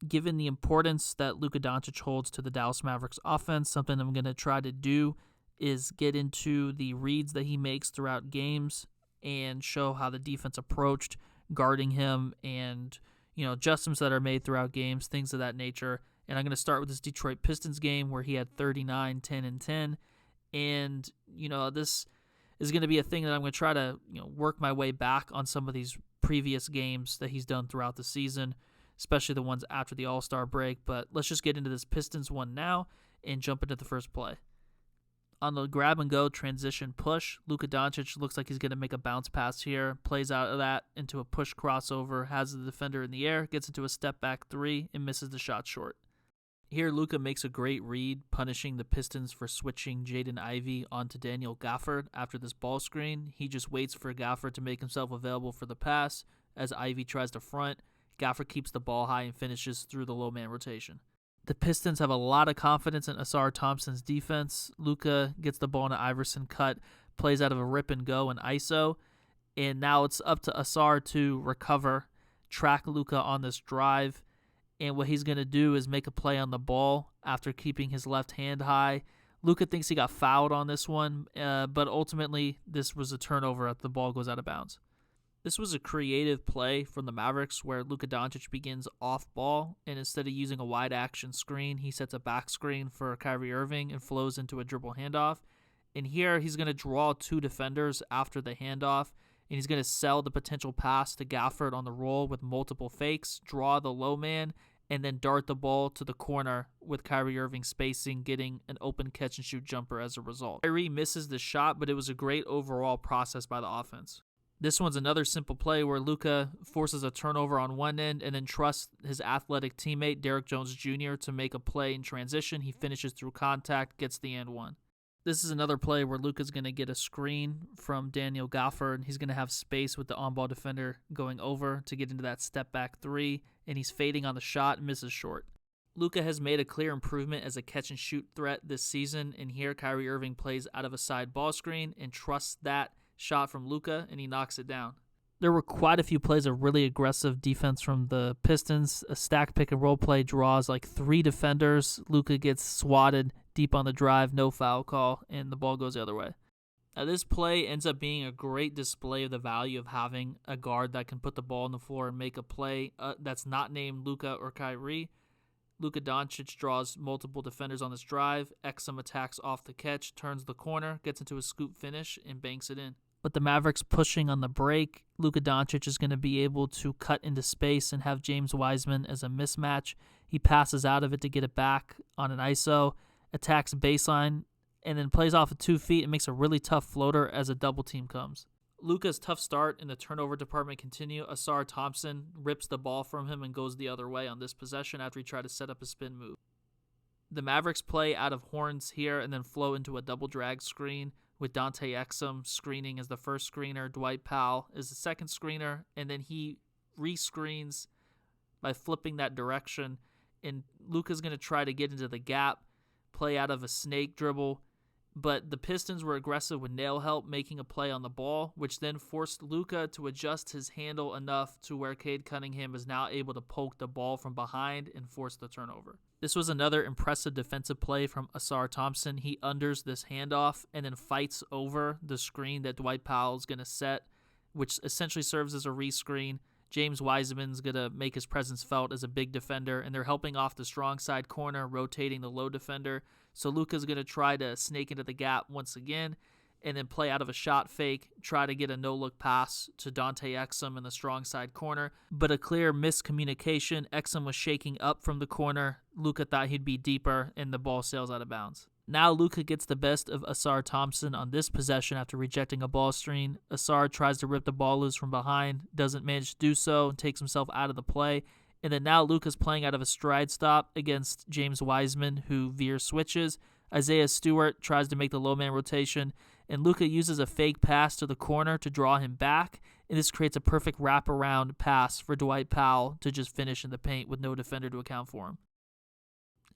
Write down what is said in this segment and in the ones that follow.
Given the importance that Luka Doncic holds to the Dallas Mavericks offense, something I'm going to try to do is get into the reads that he makes throughout games and show how the defense approached guarding him and, adjustments that are made throughout games, things of that nature. And I'm going to start with this Detroit Pistons game where he had 39, 10, and 10. And, this is going to be a thing that I'm going to try to, work my way back on some of these previous games that he's done throughout the season, especially the ones after the All-Star break. But let's just get into this Pistons one now and jump into the first play. On the grab-and-go transition push, Luka Doncic looks like he's going to make a bounce pass here, plays out of that into a push crossover, has the defender in the air, gets into a step-back three, and misses the shot short. Here, Luka makes a great read, punishing the Pistons for switching Jaden Ivey onto Daniel Gafford after this ball screen. He just waits for Gafford to make himself available for the pass. As Ivey tries to front, Gafford keeps the ball high and finishes through the low-man rotation. The Pistons have a lot of confidence in Ausar Thompson's defense. Luka gets the ball in an Iverson cut, plays out of a rip and go and ISO, and now it's up to Ausar to recover, track Luka on this drive, and what he's going to do is make a play on the ball after keeping his left hand high. Luka thinks he got fouled on this one, but ultimately this was a turnover after the ball goes out of bounds. This was a creative play from the Mavericks where Luka Doncic begins off ball, and instead of using a wide action screen, he sets a back screen for Kyrie Irving and flows into a dribble handoff. And here he's going to draw two defenders after the handoff, and he's going to sell the potential pass to Gafford on the roll with multiple fakes, draw the low man, and then dart the ball to the corner with Kyrie Irving spacing, getting an open catch-and-shoot jumper as a result. Kyrie misses the shot, but it was a great overall process by the offense. This one's another simple play where Luka forces a turnover on one end and then trusts his athletic teammate, Derrick Jones Jr., to make a play in transition. He finishes through contact, gets the and one. This is another play where Luka's going to get a screen from Daniel Gafford. He's going to have space with the on-ball defender going over to get into that step-back three, and he's fading on the shot and misses short. Luka has made a clear improvement as a catch-and-shoot threat this season, and here Kyrie Irving plays out of a side ball screen and trusts that shot from Luka, and he knocks it down. There were quite a few plays of really aggressive defense from the Pistons. A stack pick-and-roll play draws like three defenders. Luka gets swatted deep on the drive, no foul call, and the ball goes the other way. Now, this play ends up being a great display of the value of having a guard that can put the ball on the floor and make a play that's not named Luka or Kyrie. Luka Doncic draws multiple defenders on this drive. Exum attacks off the catch, turns the corner, gets into a scoop finish, and banks it in. With the Mavericks pushing on the break, Luka Doncic is going to be able to cut into space and have James Wiseman as a mismatch. He passes out of it to get it back on an ISO, attacks baseline, and then plays off of 2 feet and makes a really tough floater as a double team comes. Luka's tough start in the turnover department continue. Ausar Thompson rips the ball from him and goes the other way on this possession after he tried to set up a spin move. The Mavericks play out of horns here and then flow into a double drag screen with Dante Exum screening as the first screener. Dwight Powell is the second screener, and then he re-screens by flipping that direction. And Luka's going to try to get into the gap, play out of a snake dribble, but the Pistons were aggressive with nail help, making a play on the ball, which then forced Luka to adjust his handle enough to where Cade Cunningham is now able to poke the ball from behind and force the turnover. This was another impressive defensive play from Ausar Thompson. He unders this handoff and then fights over the screen that Dwight Powell is going to set, which essentially serves as a rescreen. James Wiseman's going to make his presence felt as a big defender, and they're helping off the strong side corner, rotating the low defender. So Luka's going to try to snake into the gap once again and then play out of a shot fake, try to get a no-look pass to Dante Exum in the strong side corner. But a clear miscommunication. Exum was shaking up from the corner. Luka thought he'd be deeper, and the ball sails out of bounds. Now Luka gets the best of Ausar Thompson on this possession after rejecting a ball screen. Ausar tries to rip the ball loose from behind, doesn't manage to do so, and takes himself out of the play. And then now Luka's playing out of a stride stop against James Wiseman, who veer switches. Isaiah Stewart tries to make the low man rotation, and Luka uses a fake pass to the corner to draw him back, and this creates a perfect wraparound pass for Dwight Powell to just finish in the paint with no defender to account for him.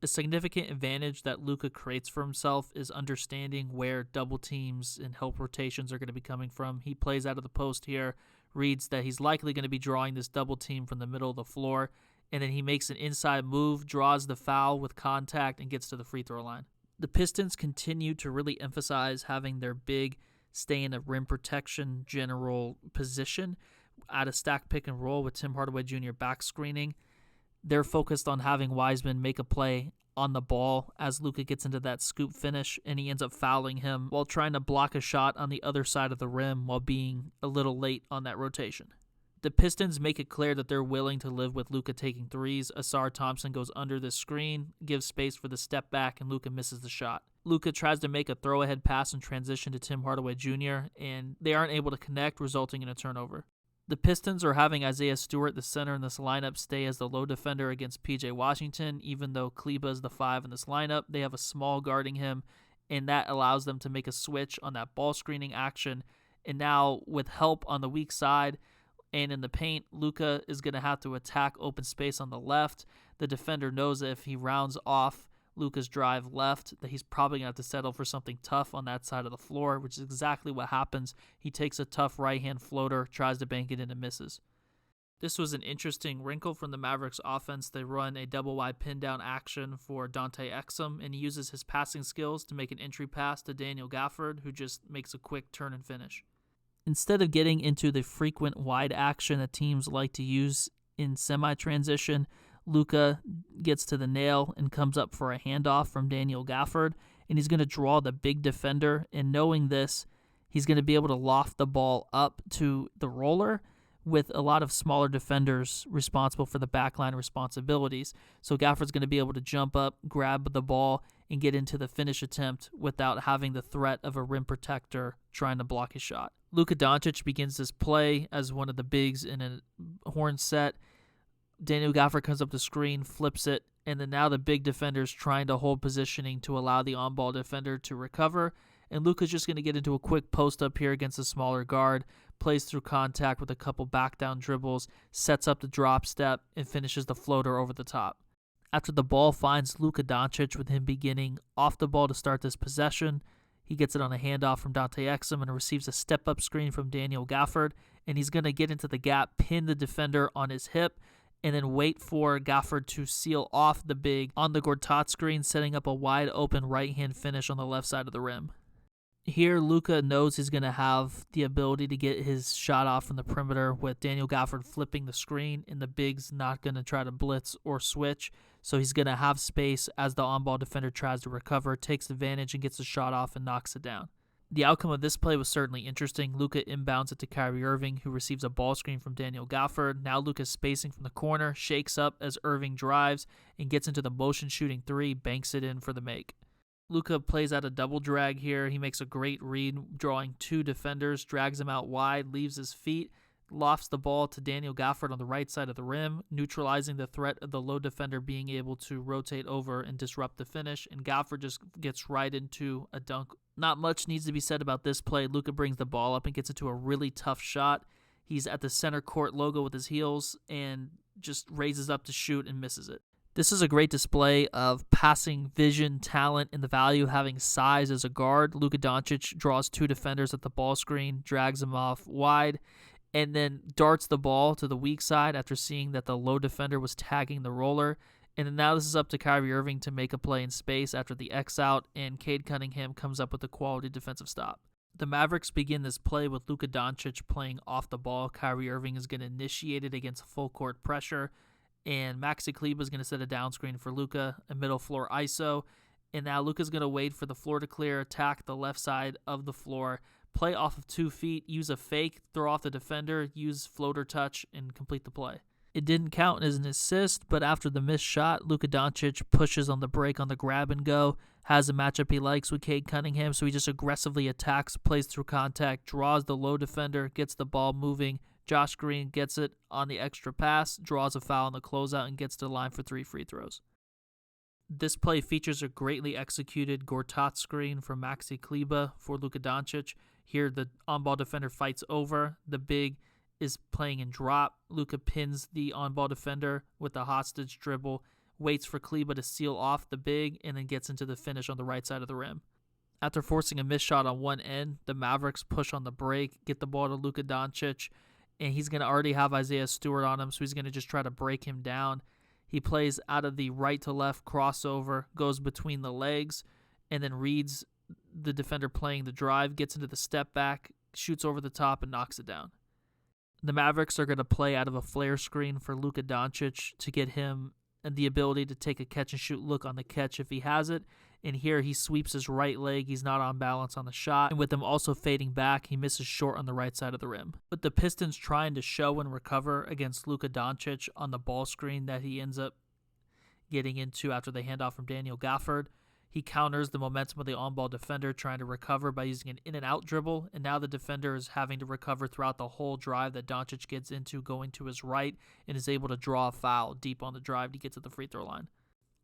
A significant advantage that Luka creates for himself is understanding where double teams and help rotations are going to be coming from. He plays out of the post here, reads that he's likely going to be drawing this double team from the middle of the floor, and then he makes an inside move, draws the foul with contact, and gets to the free throw line. The Pistons continue to really emphasize having their big stay in a rim protection general position at a stack pick and roll with Tim Hardaway Jr. back screening. They're focused on having Wiseman make a play on the ball as Luka gets into that scoop finish, and he ends up fouling him while trying to block a shot on the other side of the rim while being a little late on that rotation. The Pistons make it clear that they're willing to live with Luka taking threes. Asar Thompson goes under the screen, gives space for the step back, and Luka misses the shot. Luka tries to make a throw-ahead pass in transition to Tim Hardaway Jr., and they aren't able to connect, resulting in a turnover. The Pistons are having Isaiah Stewart, the center in this lineup, stay as the low defender against P.J. Washington. Even though Kleba is the 5 in this lineup, they have a small guarding him, and that allows them to make a switch on that ball screening action. And now, with help on the weak side and in the paint, Luka is going to have to attack open space on the left. The defender knows that if he rounds off Luka's drive left, that he's probably going to have to settle for something tough on that side of the floor, which is exactly what happens. He takes a tough right-hand floater, tries to bank it in, and misses. This was an interesting wrinkle from the Mavericks offense. They run a double-wide pin-down action for Dante Exum, and he uses his passing skills to make an entry pass to Daniel Gafford, who just makes a quick turn and finish. Instead of getting into the frequent wide action that teams like to use in semi-transition, Luka gets to the nail and comes up for a handoff from Daniel Gafford, and he's going to draw the big defender, and knowing this, he's going to be able to loft the ball up to the roller with a lot of smaller defenders responsible for the backline responsibilities. So Gafford's going to be able to jump up, grab the ball, and get into the finish attempt without having the threat of a rim protector trying to block his shot. Luka Doncic begins this play as one of the bigs in a horn set. Daniel Gafford comes up the screen, flips it, and then now the big defender's trying to hold positioning to allow the on-ball defender to recover. And Luka's just going to get into a quick post-up here against a smaller guard, plays through contact with a couple back-down dribbles, sets up the drop step, and finishes the floater over the top. After the ball finds Luka Doncic, with him beginning off the ball to start this possession, he gets it on a handoff from Dante Exum and receives a step-up screen from Daniel Gafford, and he's going to get into the gap, pin the defender on his hip, and then wait for Gafford to seal off the big on the Gortat screen, setting up a wide-open right-hand finish on the left side of the rim. Here, Luka knows he's going to have the ability to get his shot off from the perimeter with Daniel Gafford flipping the screen, and the big's not going to try to blitz or switch, so he's going to have space as the on-ball defender tries to recover, takes advantage, and gets the shot off and knocks it down. The outcome of this play was certainly interesting. Luka inbounds it to Kyrie Irving, who receives a ball screen from Daniel Gafford. Now Luka's spacing from the corner, shakes up as Irving drives, and gets into the motion shooting three, banks it in for the make. Luka plays out a double drag here. He makes a great read, drawing two defenders, drags him out wide, leaves his feet, lofts the ball to Daniel Gafford on the right side of the rim, neutralizing the threat of the low defender being able to rotate over and disrupt the finish, and Gafford just gets right into a dunk. Not much needs to be said about this play. Luka brings the ball up and gets into a really tough shot. He's at the center court logo with his heels and just raises up to shoot and misses it. This is a great display of passing vision, talent, and the value of having size as a guard. Luka Doncic draws two defenders at the ball screen, drags them off wide, and then darts the ball to the weak side after seeing that the low defender was tagging the roller. And then now this is up to Kyrie Irving to make a play in space after the X out, and Cade Cunningham comes up with a quality defensive stop. The Mavericks begin this play with Luka Doncic playing off the ball. Kyrie Irving is going to initiate it against full court pressure, and Maxi Kleber is going to set a down screen for Luka, a middle floor ISO. And now Luka's going to wait for the floor to clear, attack the left side of the floor, play off of 2 feet, use a fake, throw off the defender, use floater touch, and complete the play. It didn't count as an assist, but after the missed shot, Luka Doncic pushes on the break on the grab and go, has a matchup he likes with Cade Cunningham, so he just aggressively attacks, plays through contact, draws the low defender, gets the ball moving. Josh Green gets it on the extra pass, draws a foul on the closeout, and gets to the line for 3 free throws. This play features a greatly executed Gortat screen from Maxi Kleber for Luka Doncic. Here, the on-ball defender fights over. The big is playing in drop. Luka pins the on-ball defender with a hostage dribble, waits for Kleber to seal off the big, and then gets into the finish on the right side of the rim. After forcing a missed shot on one end, the Mavericks push on the break, get the ball to Luka Doncic, and he's going to already have Isaiah Stewart on him, so he's going to just try to break him down. He plays out of the right to left crossover, goes between the legs, and then reads the defender playing the drive, gets into the step back, shoots over the top, and knocks it down. The Mavericks are going to play out of a flare screen for Luka Doncic to get him the ability to take a catch-and-shoot look on the catch if he has it. And here he sweeps his right leg. He's not on balance on the shot. And with him also fading back, he misses short on the right side of the rim. But the Pistons trying to show and recover against Luka Doncic on the ball screen that he ends up getting into after they hand off from Daniel Gafford. He counters the momentum of the on-ball defender trying to recover by using an in-and-out dribble, and now the defender is having to recover throughout the whole drive that Doncic gets into, going to his right, and is able to draw a foul deep on the drive to get to the free throw line.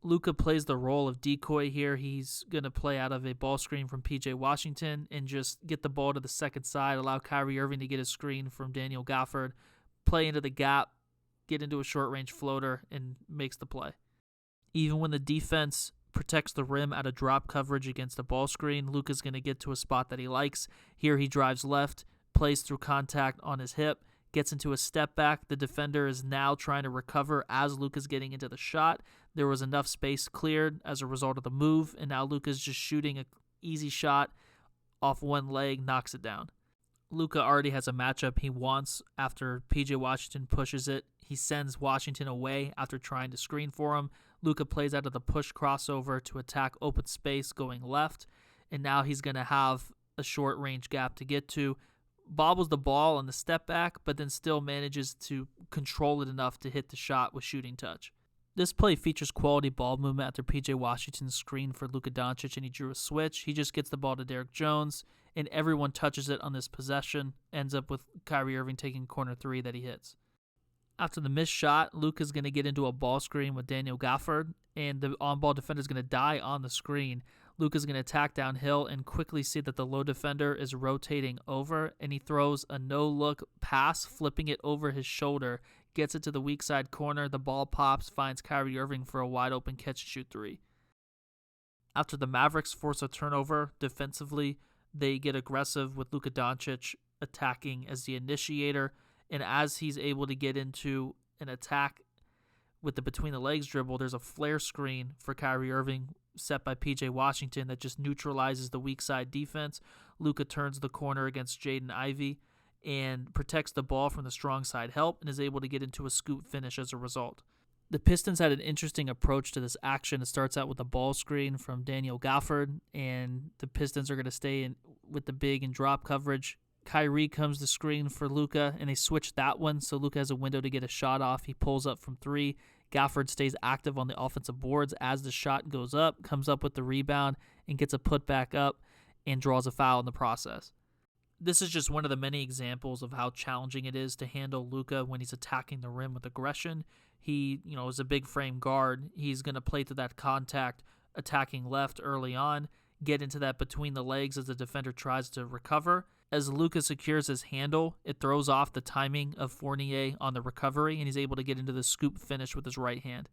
Luka plays the role of decoy here. He's going to play out of a ball screen from P.J. Washington and just get the ball to the second side, allow Kyrie Irving to get a screen from Daniel Gafford, play into the gap, get into a short-range floater, and makes the play. Even when the defense protects the rim out of drop coverage against a ball screen, Luka's going to get to a spot that he likes. Here he drives left, plays through contact on his hip, gets into a step back. The defender is now trying to recover as Luka's getting into the shot. There was enough space cleared as a result of the move, and now Luka's just shooting an easy shot off one leg, knocks it down. Luka already has a matchup he wants after P.J. Washington pushes it. He sends Washington away after trying to screen for him. Luka plays out of the push crossover to attack open space going left, and now he's going to have a short-range gap to get to. Bobbles the ball on the step back, but then still manages to control it enough to hit the shot with shooting touch. This play features quality ball movement after P.J. Washington's screen for Luka Doncic, and he drew a switch. He just gets the ball to Derrick Jones, and everyone touches it on this possession. Ends up with Kyrie Irving taking corner three that he hits. After the missed shot, Luka's going to get into a ball screen with Daniel Gafford, and the on-ball defender is going to die on the screen. Luka's going to attack downhill and quickly see that the low defender is rotating over, and he throws a no-look pass, flipping it over his shoulder, gets it to the weak side corner. The ball pops, finds Kyrie Irving for a wide-open catch-and-shoot three. After the Mavericks force a turnover defensively, they get aggressive with Luka Doncic attacking as the initiator. And as he's able to get into an attack with the between-the-legs dribble, there's a flare screen for Kyrie Irving set by P.J. Washington that just neutralizes the weak side defense. Luka turns the corner against Jaden Ivey and protects the ball from the strong side help and is able to get into a scoop finish as a result. The Pistons had an interesting approach to this action. It starts out with a ball screen from Daniel Gafford, and the Pistons are going to stay in with the big and drop coverage. Kyrie comes to screen for Luka, and they switch that one, so Luka has a window to get a shot off. He pulls up from three. Gafford stays active on the offensive boards as the shot goes up, comes up with the rebound, and gets a putback up and draws a foul in the process. This is just one of the many examples of how challenging it is to handle Luka when he's attacking the rim with aggression. He, is a big frame guard. He's going to play to that contact, attacking left early on, get into that between the legs as the defender tries to recover. As Luka secures his handle, it throws off the timing of Fournier on the recovery, and he's able to get into the scoop finish with his right hand.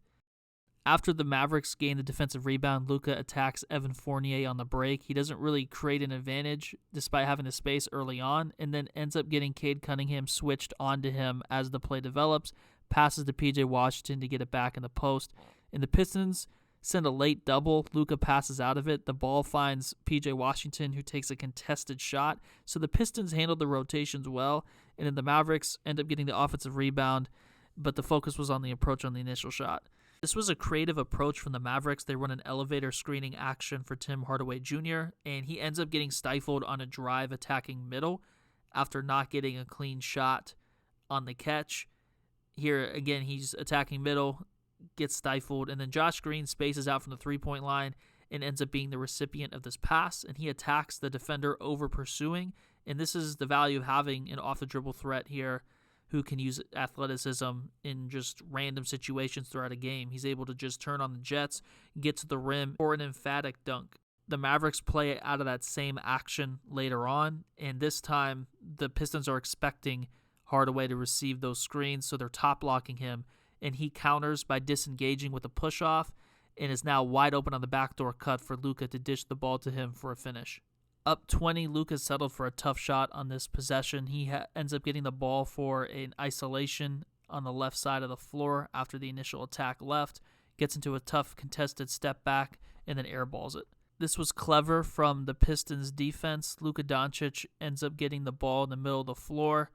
After the Mavericks gain the defensive rebound, Luka attacks Evan Fournier on the break. He doesn't really create an advantage despite having the space early on, and then ends up getting Cade Cunningham switched onto him as the play develops, passes to P.J. Washington to get it back in the post. And the Pistons send a late double. Luka passes out of it. The ball finds P.J. Washington, who takes a contested shot. So the Pistons handled the rotations well, and then the Mavericks end up getting the offensive rebound, but the focus was on the approach on the initial shot. This was a creative approach from the Mavericks. They run an elevator screening action for Tim Hardaway Jr., and he ends up getting stifled on a drive attacking middle after not getting a clean shot on the catch. Here, again, he's attacking middle, gets stifled, and then Josh Green spaces out from the three-point line and ends up being the recipient of this pass, and he attacks the defender over pursuing, and this is the value of having an off-the-dribble threat here who can use athleticism in just random situations throughout a game. He's able to just turn on the jets, get to the rim, or an emphatic dunk. The Mavericks play out of that same action later on, and this time the Pistons are expecting Hardaway to receive those screens, so they're top-locking him, and he counters by disengaging with a push-off and is now wide open on the backdoor cut for Luka to dish the ball to him for a finish. Up 20, Luka settled for a tough shot on this possession. He ends up getting the ball for an isolation on the left side of the floor after the initial attack left, gets into a tough contested step back, and then airballs it. This was clever from the Pistons defense. Luka Doncic ends up getting the ball in the middle of the floor,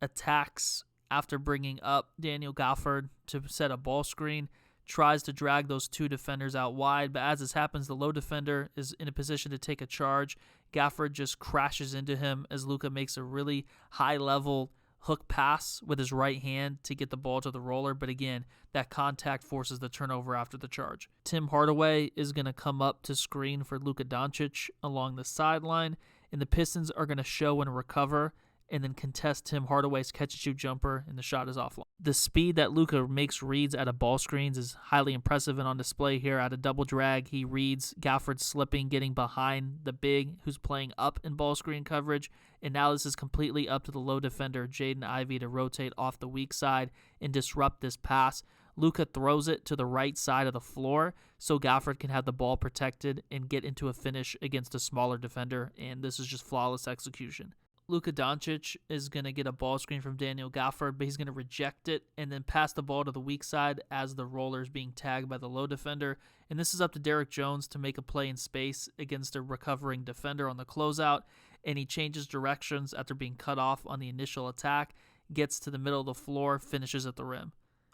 attacks after bringing up Daniel Gafford to set a ball screen, tries to drag those two defenders out wide, but as this happens, the low defender is in a position to take a charge. Gafford just crashes into him as Luka makes a really high-level hook pass with his right hand to get the ball to the roller, but again, that contact forces the turnover after the charge. Tim Hardaway is going to come up to screen for Luka Doncic along the sideline, and the Pistons are going to show and recover and then contest Tim Hardaway's catch-and-shoot jumper, and the shot is offline. The speed that Luka makes reads out of ball screens is highly impressive and on display here. At a double drag, he reads Gafford slipping, getting behind the big who's playing up in ball screen coverage, and now this is completely up to the low defender, Jaden Ivey, to rotate off the weak side and disrupt this pass. Luka throws it to the right side of the floor so Gafford can have the ball protected and get into a finish against a smaller defender, and this is just flawless execution. Luka Doncic is going to get a ball screen from Daniel Gafford, but he's going to reject it and then pass the ball to the weak side as the roller is being tagged by the low defender. And this is up to Derrick Jones to make a play in space against a recovering defender on the closeout. And he changes directions after being cut off on the initial attack, gets to the middle of the floor, finishes at the rim.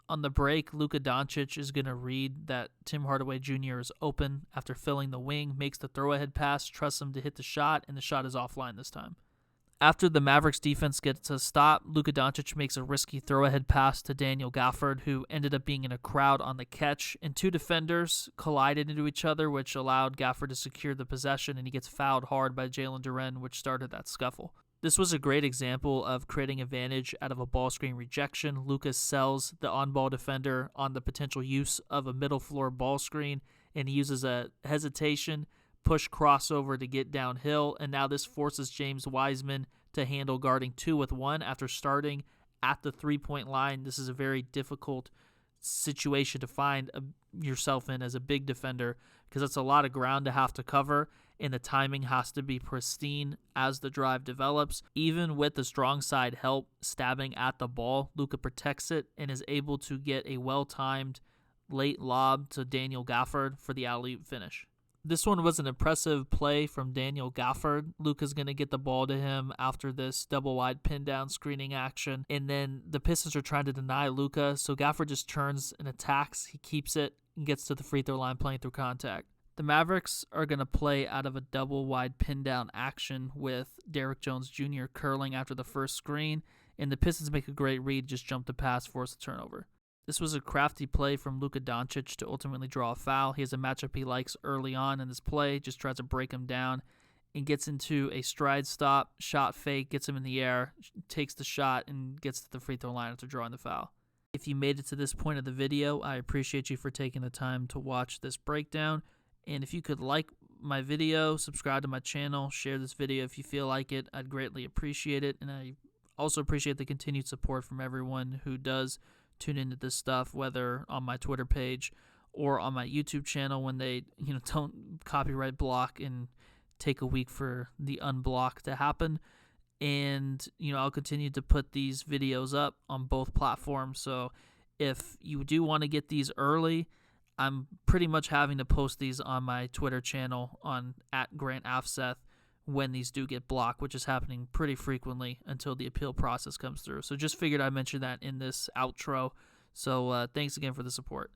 On the break, Luka Doncic is going to read that Tim Hardaway Jr. is open after filling the wing, makes the throw-ahead pass, trusts him to hit the shot, and the shot is offline this time. After the Mavericks defense gets a stop, Luka Doncic makes a risky throw-ahead pass to Daniel Gafford, who ended up being in a crowd on the catch, and two defenders collided into each other, which allowed Gafford to secure the possession, and he gets fouled hard by Jalen Duren, which started that scuffle. This was a great example of creating advantage out of a ball screen rejection. Luka sells the on-ball defender on the potential use of a middle-floor ball screen, and he uses a hesitation push crossover to get downhill, and now this forces James Wiseman to handle guarding 2-with-1 after starting at the three-point line. This is a very difficult situation to find yourself in as a big defender because it's a lot of ground to have to cover, and the timing has to be pristine as the drive develops. Even with the strong side help stabbing at the ball, Luka protects it and is able to get a well-timed late lob to Daniel Gafford for the alley-oop finish. This one was an impressive play from Daniel Gafford. Luka's going to get the ball to him after this double-wide pin-down screening action, and then the Pistons are trying to deny Luka, so Gafford just turns and attacks. He keeps it and gets to the free throw line playing through contact. The Mavericks are going to play out of a double-wide pin-down action with Derrick Jones Jr. curling after the first screen, and the Pistons make a great read, just jump the pass, force the turnover. This was a crafty play from Luka Doncic to ultimately draw a foul. He has a matchup he likes early on in this play, just tries to break him down and gets into a stride stop, shot fake, gets him in the air, takes the shot, and gets to the free throw line after drawing the foul. If you made it to this point of the video, I appreciate you for taking the time to watch this breakdown. And if you could like my video, subscribe to my channel, share this video if you feel like it, I'd greatly appreciate it. And I also appreciate the continued support from everyone who does tune into this stuff, whether on my Twitter page or on my YouTube channel when they, don't copyright block and take a week for the unblock to happen. And, I'll continue to put these videos up on both platforms. So if you do want to get these early, I'm pretty much having to post these on my Twitter channel on @GrantAfseth when these do get blocked, which is happening pretty frequently until the appeal process comes through. So just figured I'd mention that in this outro. So thanks again for the support.